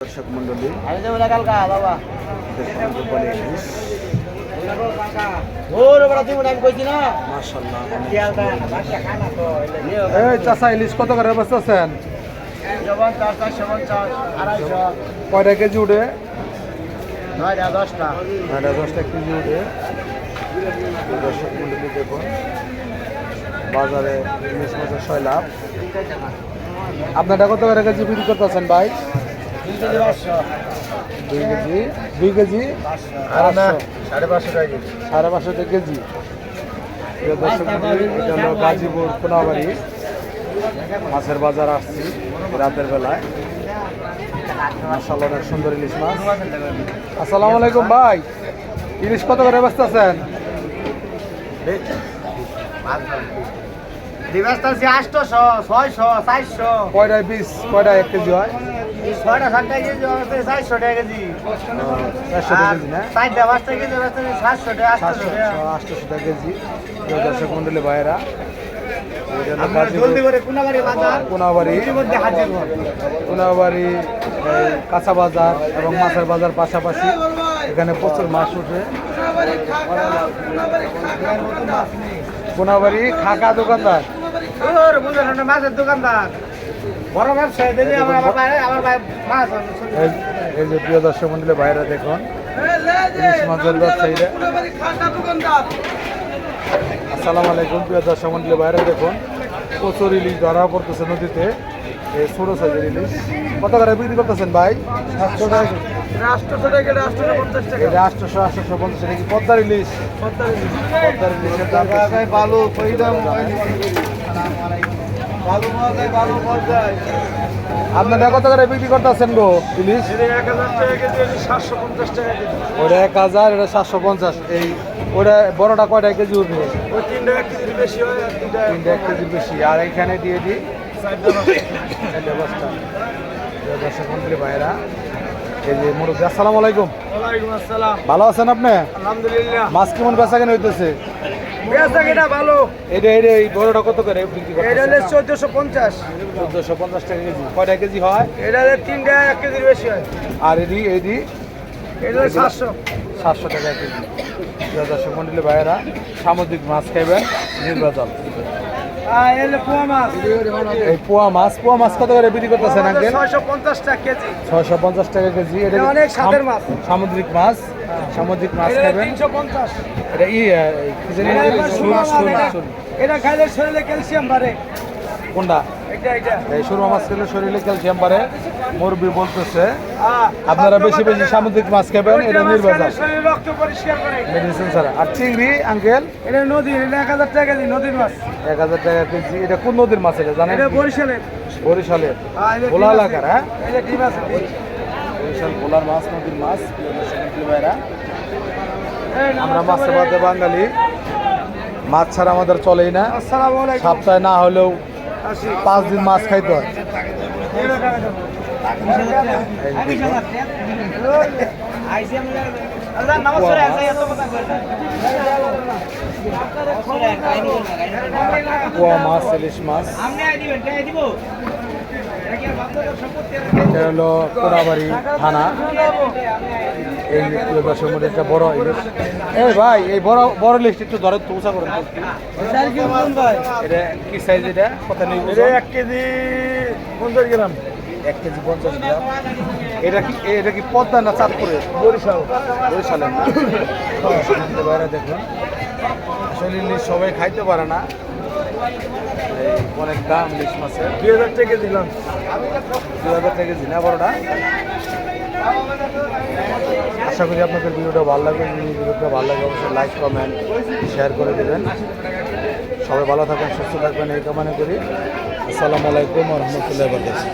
দর্শক মন্ডলী চাষা ইলিশ কত করে বসতেছেন? কয়টা কেজি উঠে? 10টা কেজি উঠে। দর্শক মন্ডলী দেখুন বাজারে ইলিশ মাছের 6 লাখ। আপনারটা কত করে কেজি বিক্রি করতেছেন ভাই? 2 কেজি 550 কেজি। দর্শক মন্ডলী এটা হলো গাজীপুর কোনাবাড়ি মাছের বাজার আসছি রাতের বেলায়। মাশাআল্লাহ অনেক সুন্দর ইলিশ মাছ। আসসালামু আলাইকুম ভাই, ইলিশ কত করে বেচতেছেন? কয়টায় পিস, কয়টায় 1 কেজি হয়? 400 টাকা কেজি না 400 কেজি 700 টাকা 800 টাকা কেজি। দর্শক মন্ডলী ভাইয়েরা কোনাবাড়ি কাঁচা বাজার এবং মাছের বাজার পাশাপাশি এখানে প্রচুর মাছ উঠে। কোনাবাড়ি খাকা দোকানদার, মাছের দোকানদার বড় ব্যবসায়ী। এই যে প্রিয় দর্শক মন্ডলী ভাইয়েরা দেখুন ইলিশ মাছের ব্যবসায়ীরা। আসসালামু আলাইকুম প্রিয় দর্শক মন্ডলী ভাইয়েরা দেখুন প্রচুর ইলিশ ধরা পড়তেছে নদীতে। এই ছোট সাইজের ইলিশ কত করে বিক্রি করতেছেন ভাই? 700 টাকা। 850 টাকা কি পদ্মার ইলিশ? পদ্মার ইলিশের দাম ভালো। আপনারা কত করে বিক্রি করতেছেন গো ইলিশ? 750 টাকা কেজি। ওটা 1000, এটা 750। এই ওটা বড়টা কয়টা কেজি উঠবে? ওই 3 টাকা কেজি বেশি হয়, 1 কেজি বেশি। আর এখানে দিয়ে দিই 4 বস্তা। দর্শক মন্ডলী ভাইয়েরা এই যে মুরব্বী, আসসালামু আলাইকুম। ওয়ালাইকুম আসসালাম। ভালো আছেন আপনি? আলহামদুলিল্লাহ। মাছ কেমন বেচা কেন হইতেছে? বেচা কিনা ভালো। এটা এই বড়টা কত করে বিক্রি করতেছেন? এটা হলো 1450 টাকা কেজি। কয়টা কেজি হয়? এটা হলো 3 টাকা 1 কেজির বেশি হয়। আর এদি এটা হলো 700 টাকা কেজি। দর্শক মন্ডলী ভাইয়েরা সামুদ্রিক মাছ খাইবেন নির্বাচন। এলে পোয়া মাছ। এই পোয়া মাছ কত করে বিক্রি করতেছেন আঙ্কেল? 650 টাকা কেজি। 650 টাকা কেজি। এটা অনেক স্বাদের মাছ। সামুদ্রিক মাছ খাবেন। 350। এটা কি জানি এটা খাইলে শরীরে ক্যালসিয়াম বাড়ে। কোনটা? এটা এই সুরমা মাছ খেলে শরীরে ক্যালসিয়াম বাড়ে মুরব্বি বলতেছে। আপনারা বেশি সামুদ্রিক মাছ খাবেন, এটা নির্বাচন শরীর রক্ত পরিষ্কার করে মেডিসিন ছাড়া। আর চিংড়ি আঙ্কেল? এটা নদীর, এটা 1000 টাকা কেজি নদীর মাছ। 1000 টাকা কেজি। এটা কোন নদীর মাছ এটা জানেন? এটা বরিশালের। ভোলা এলাকার। হ্যাঁ, এটা ডিম আছে। বরিশাল ভোলার মাছ, নদীর মাছ। ভাইরা আমরা মাছের ভাতে বাঙালি, মাছ ছাড়া আমাদের চলেই না। আসসালামু আলাইকুম। সপ্তাহে না হলেও 5 দিন মাছ খাইতে হয়। পোয়া মাছ, ইলিশ মাছ। এটা হলো কোনাবাড়ি থানা। এই দর্শক মধ্যে একটা বড় ইলিশ। এই ভাই এই বড় ইলিশ একটু ধরে তুলসা করেন। এটা কি সাইজ? এটা কত নেই? 1 কেজি 50 গ্রাম। 1 কেজি 50 গ্রাম। এটা কি পদ্মা না চাঁদপুরে? বরিশালের না? বাইরে দেখুন আসলে ইলিশ সবাই খাইতে পারে না, অনেক দাম ইলিশ মাছের। 2000 টাকা দিলাম। 2000 টাকা কেজি না বড়টা? আশা করি আপনাদের ভিডিওটা ভালো লাগবে। যদি ভিডিওটা ভালো লাগে অবশ্যই লাইক, কমেন্ট, শেয়ার করে দেবেন। সবাই ভালো থাকবেন, সুস্থ থাকবেন এই কামনা করি। আসসালামু আলাইকুম ওয়া রাহমাতুল্লাহি ওয়া বারাকাতুহু।